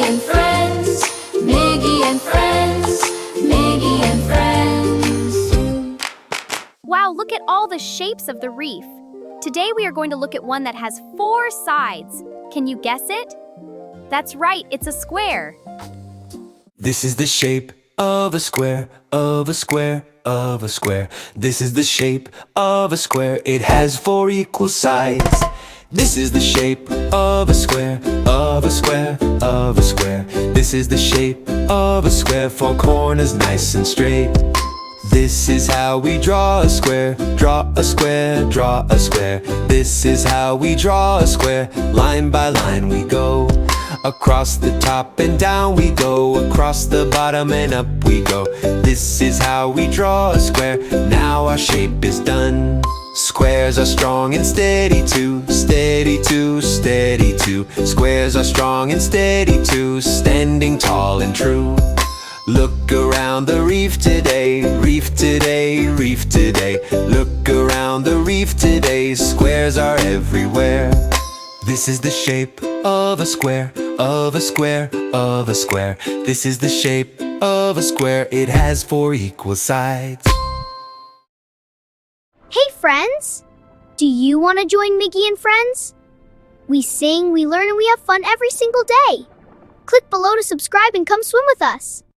and friends, Miggy and friends, Miggy and friends. Wow, look at all the shapes of the reef. Today we are going to look at one that has 4 sides. Can you guess it? That's right, it's a square. This is the shape of a square, of a square, of a square. This is the shape of a square. It has 4 equal sides. This is the shape of a square, of a square, of a square. This is the shape of a square, 4 corners nice and straight. This is how we draw a square, draw a square, draw a square. This is how we draw a square, line by line we go. Across the top and down we go, across the bottom and up we go. This is how we draw a square, now our shape is done. Squares are strong and steady too, steady too, steady too. Squares are strong and steady too, standing tall and true. Look around the reef today, reef today, reef today. Look around the reef today, squares are everywhere. This is the shape of a square, of a square, of a square. This is the shape of a square, it has 4 equal sides. Hey friends! Do you want to join Miggy and Friends? We sing, we learn, and we have fun every single day. Click below to subscribe and come swim with us.